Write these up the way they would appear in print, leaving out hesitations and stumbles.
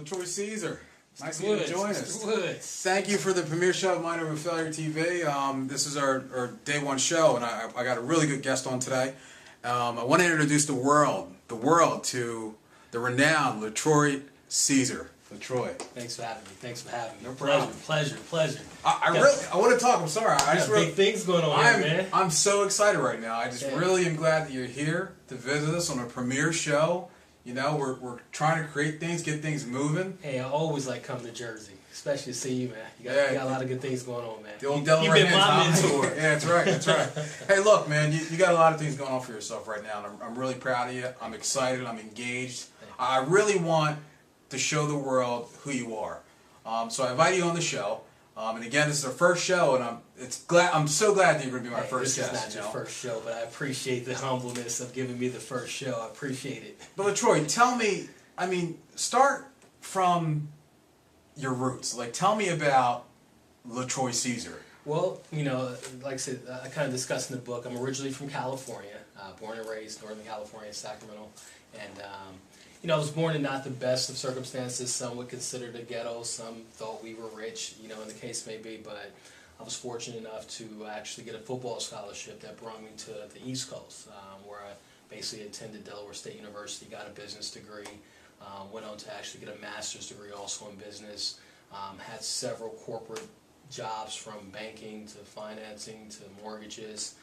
Latroy Caesar. Nice of you to join us. Thank you for the premiere show of MindOverFailure TV. This is our day one show, and I got a really good guest on today. I want to introduce the world to the renowned Latroy Caesar. Latroy. Thanks for having me. No problem. Pleasure. I want to talk. I'm sorry. I just big things going on here, man. I'm so excited right now. I just really am glad that you're here to visit us on a premiere show. You know, we're trying to create things, get things moving. Hey, I always like coming to Jersey, especially to see you, man. You got a lot of good things going on, man. The old Delaware You've been my mentor. Yeah, that's right. Hey, look, man, you got a lot of things going on for yourself right now, and I'm really proud of you. I'm excited. I'm engaged. I really want to show the world who you are. So I invite you on the show. And again, this is our first show, and I'm so glad that you're going to be my first guest. This is not your first show, but I appreciate the humbleness of giving me the first show. I appreciate it. But Latroy, tell me, start from your roots. Like, tell me about Latroy Caesar. Well, you know, like I said, I kind of discussed in the book, I'm originally from California, born and raised Northern California, Sacramento, and you know, I was born in not the best of circumstances. Some would consider it a ghetto. Some thought we were rich, you know, in the case may be. But I was fortunate enough to actually get a football scholarship that brought me to the East Coast, where I basically attended Delaware State University, got a business degree, went on to actually get a master's degree also in business, had several corporate jobs from banking to financing to mortgages,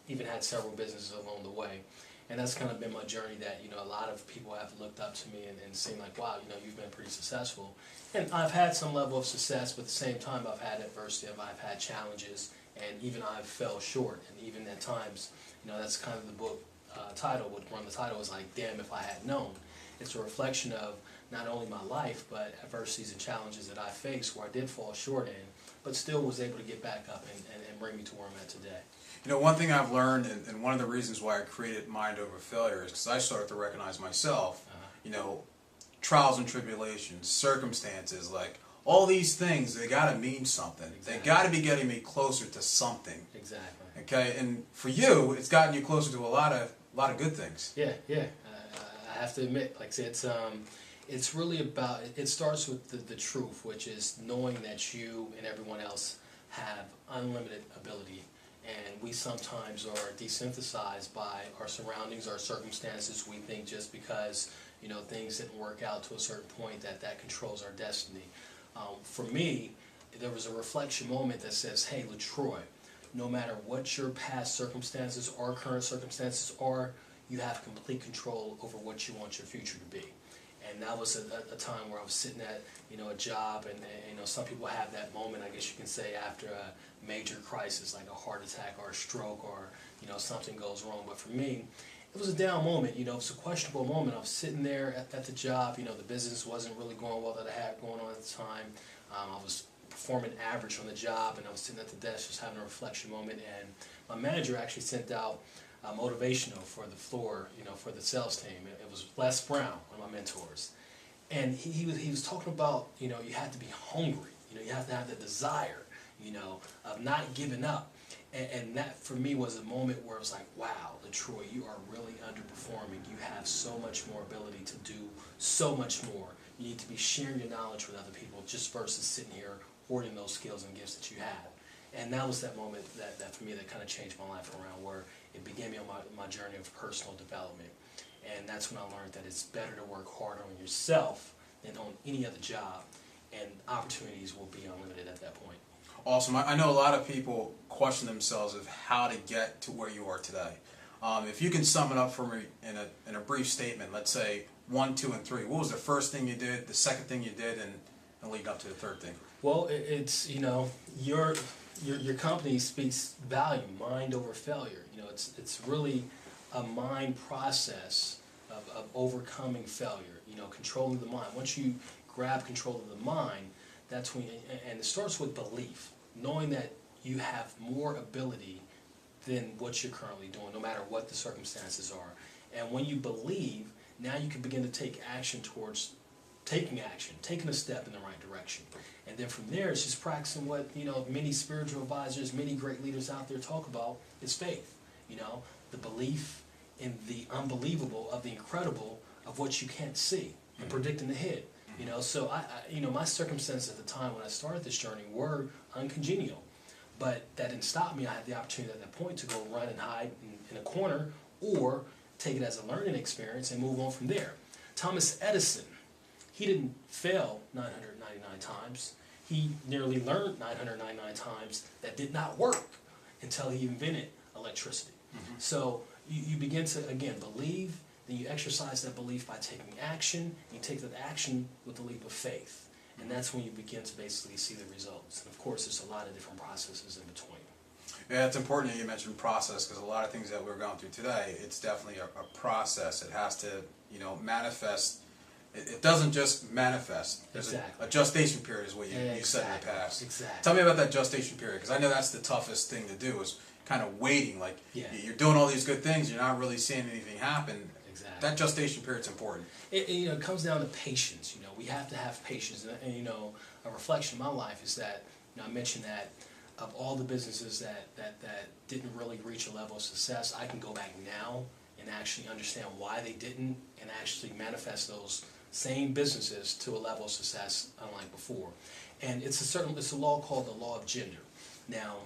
even had several businesses along the way. And that's kind of been my journey that, you know, a lot of people have looked up to me and seen like, wow, you know, you've been pretty successful. And I've had some level of success, but at the same time I've had adversity, I've had challenges, and even I've fell short. And even at times, you know, that's kind of the book title, would run the title is like, damn if I had known. It's a reflection of not only my life, but adversities and challenges that I faced where I did fall short in, but still was able to get back up and bring me to where I'm at today. You know, one thing I've learned, and one of the reasons why I created MindOverFailure is because I started to recognize myself, you know, trials and tribulations, circumstances, like all these things, they got to mean something. Exactly. They got to be getting me closer to something. Exactly. Okay, and for you, it's gotten you closer to a lot of good things. Yeah. I have to admit, like I said, it's really about, it starts with the truth, which is knowing that you and everyone else have unlimited ability. And we sometimes are desynthesized by our surroundings, our circumstances. We think just because, you know, things didn't work out to a certain point that controls our destiny. For me, there was a reflection moment that says, hey, Latroy, no matter what your past circumstances or current circumstances are, you have complete control over what you want your future to be. And that was a time where I was sitting at, you know, a job, and you know, some people have that moment, I guess you can say, after a major crisis like a heart attack or a stroke or, you know, something goes wrong. But for me, it was a down moment. You know, it was a questionable moment. I was sitting there at the job. You know, the business wasn't really going well that I had going on at the time. I was performing average on the job, and I was sitting at the desk just having a reflection moment. And my manager actually sent out motivational for the floor, you know, for the sales team. It was Les Brown, one of my mentors, and he was talking about, you know, you have to be hungry, you know, you have to have the desire, you know, of not giving up, and that for me was a moment where it was like, wow, Latroy, you are really underperforming. You have so much more ability to do so much more. You need to be sharing your knowledge with other people just versus sitting here hoarding those skills and gifts that you have. And that was that moment that for me that kind of changed my life around, where it began me on my journey of personal development. And that's when I learned that it's better to work harder on yourself than on any other job, and opportunities will be unlimited at that point. Awesome. I know a lot of people question themselves of how to get to where you are today. If you can sum it up for me in a brief statement, let's say 1, 2, and 3. What was the first thing you did, the second thing you did, and lead up to the third thing? Well, it's, you know, your company speaks value, mind over failure. You know, it's really a mind process of overcoming failure. You know, controlling the mind. Once you grab control of the mind, that's when, and it starts with belief, knowing that you have more ability than what you're currently doing, no matter what the circumstances are. And when you believe, now you can begin to take action towards taking a step in the right direction. And then from there, it's just practicing what, you know, many spiritual advisors, many great leaders out there talk about, is faith. You know, the belief in the unbelievable, of the incredible, of what you can't see, and predicting ahead. You know, so my circumstances at the time when I started this journey were uncongenial, but that didn't stop me. I had the opportunity at that point to go run and hide in a corner, or take it as a learning experience and move on from there. Thomas Edison, he didn't fail 999 times. He nearly learned 999 times that did not work until he invented electricity. So you begin to, again, believe, then you exercise that belief by taking action. You take that action with a leap of faith. And that's when you begin to basically see the results. And of course, there's a lot of different processes in between. Yeah, it's important that you mentioned process, because a lot of things that we're going through today, it's definitely a process. It has to, manifest. It doesn't just manifest. There's Exactly. a gestation period is what you said in the past. Exactly. Tell me about that gestation period, because I know that's the toughest thing to do, is kind of waiting. Like, you're doing all these good things, you're not really seeing anything happen. Exactly. That gestation period's important. It comes down to patience. We have to have patience. And a reflection of my life is that, I mentioned that of all the businesses that didn't really reach a level of success, I can go back now and actually understand why they didn't, and actually manifest those same businesses to a level of success unlike before. And it's a law called the law of gender. Now,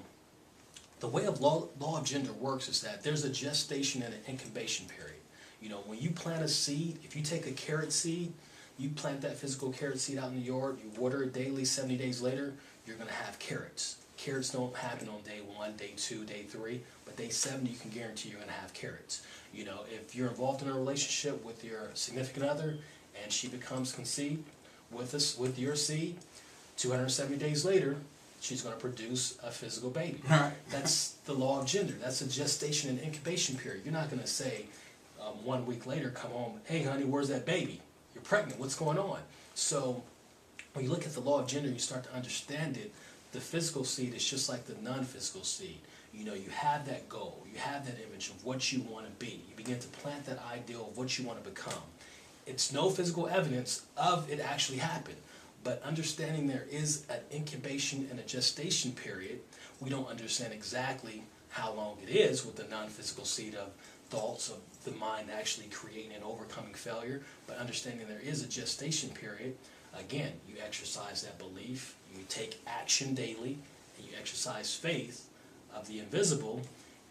the way of law of gender works is that there's a gestation and an incubation period. When you plant a seed, if you take a carrot seed, you plant that physical carrot seed out in the yard, you water it daily, 70 days later, you're going to have carrots. Carrots don't happen on day 1, day 2, day 3, but day 7 you can guarantee you're going to have carrots. If you're involved in a relationship with your significant other and she becomes conceived with your seed, 270 days later, she's going to produce a physical baby. Right. That's the law of gender. That's a gestation and incubation period. You're not going to say 1 week later, come home, hey honey, where's that baby? You're pregnant, what's going on? So when you look at the law of gender, you start to understand it. The physical seed is just like the non-physical seed. You have that goal, you have that image of what you want to be. You begin to plant that ideal of what you want to become. It's no physical evidence of it actually happened, but understanding there is an incubation and a gestation period. We don't understand exactly how long it is with the non-physical seed of thoughts of the mind actually creating and overcoming failure, but understanding there is a gestation period. Again, you exercise that belief, you take action daily, and you exercise faith of the invisible.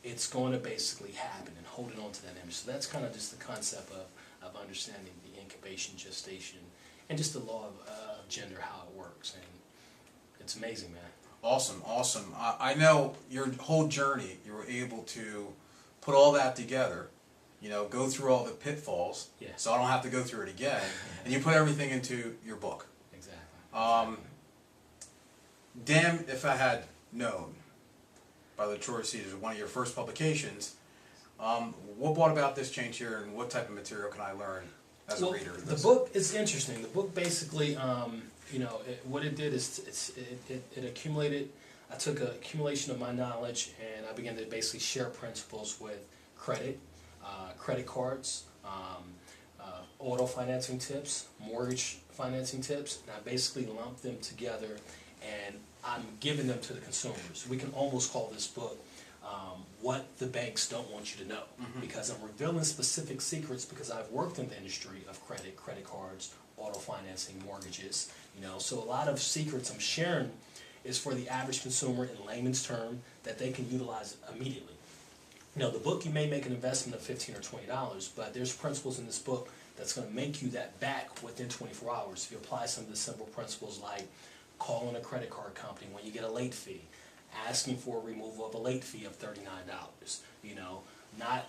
It's going to basically happen, and holding on to that image. So that's kind of just the concept of understanding the incubation, gestation, and just the law of gender, how it works. And it's amazing, man. Awesome, awesome. I know your whole journey, you were able to put all that together, go through all the pitfalls, so I don't have to go through it again, and you put everything into your book. Exactly. Damn If I Had Known by Latroy, one of your first publications. What brought about this change here, and what type of material can I learn as a reader? The book is interesting. The book basically, what it did is it accumulated. I took an accumulation of my knowledge, and I began to basically share principles with credit cards, auto financing tips, mortgage financing tips, and I basically lumped them together, and I'm giving them to the consumers. We can almost call this book what the banks don't want you to know, because I'm revealing specific secrets, because I've worked in the industry of credit cards, auto financing, mortgages, so a lot of secrets I'm sharing is for the average consumer in layman's term that they can utilize immediately. The book, you may make an investment of $15 or $20, but there's principles in this book that's going to make you that back within 24 hours. If you apply some of the simple principles like calling a credit card company when you get a late fee, asking for a removal of a late fee of $39, not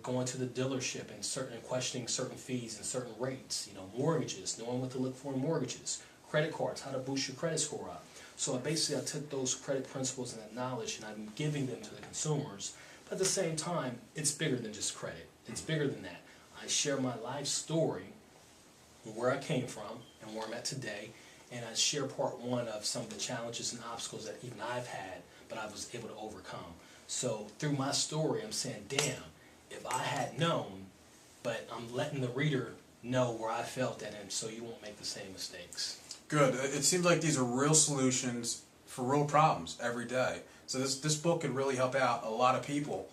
going to the dealership and questioning certain fees and certain rates, mortgages, knowing what to look for in mortgages, credit cards, how to boost your credit score up. So I took those credit principles and that knowledge, and I'm giving them to the consumers. But at the same time, it's bigger than just credit. It's bigger than that. I share my life story, where I came from and where I'm at today, and I share part 1 of some of the challenges and obstacles that even I've had, but I was able to overcome. So through my story, I'm saying, damn, if I had known, but I'm letting the reader know where I felt that, and so you won't make the same mistakes. Good. It seems like these are real solutions for real problems every day. So this book could really help out a lot of people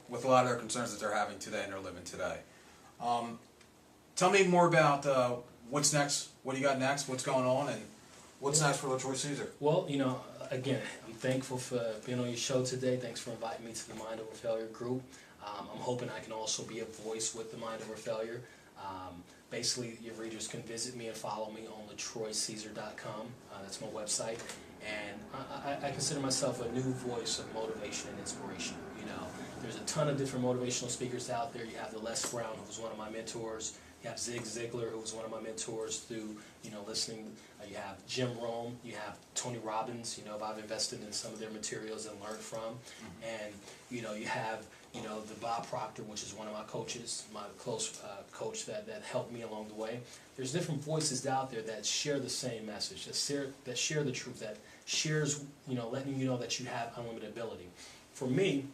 with a lot of their concerns that they're having today and they're living today. Tell me more about what's next? What do you got next? What's going on? And what's next for Latroy Caesar? Well, again, I'm thankful for being on your show today. Thanks for inviting me to the MindOverFailure group. I'm hoping I can also be a voice with the MindOverFailure. Basically, your readers can visit me and follow me on latroycaesar.com. That's my website. And I consider myself a new voice of motivation and inspiration. There's a ton of different motivational speakers out there. You have the Les Brown, who was one of my mentors. You have Zig Ziglar, who was one of my mentors through, listening. You have Jim Rohn. You have Tony Robbins. I've invested in some of their materials and learned from. And, you have, the Bob Proctor, which is one of my coaches, my close coach that helped me along the way. There's different voices out there that share the same message, that share the truth, that shares, letting you know that you have unlimited ability. For me,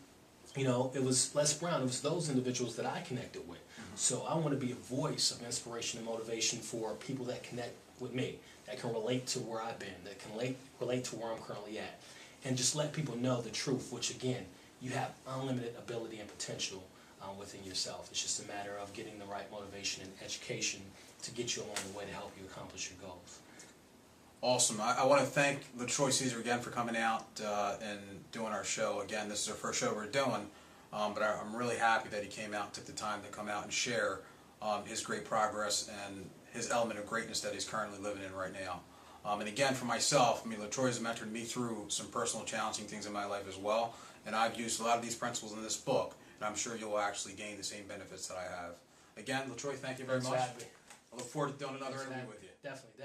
it was Les Brown. It was those individuals that I connected with. So I want to be a voice of inspiration and motivation for people that connect with me, that can relate to where I've been, that can relate to where I'm currently at, and just let people know the truth, which again, you have unlimited ability and potential within yourself. It's just a matter of getting the right motivation and education to get you along the way to help you accomplish your goals. Awesome. I want to thank Latroy Caesar again for coming out and doing our show. Again, this is our first show we're doing, but I'm really happy that he came out and took the time to come out and share his great progress and his element of greatness that he's currently living in right now. And again, for myself, Latroy has mentored me through some personal challenging things in my life as well, and I've used a lot of these principles in this book, and I'm sure you'll actually gain the same benefits that I have. Again, Latroy, thank you very much. I look forward to doing another interview with you. Definitely.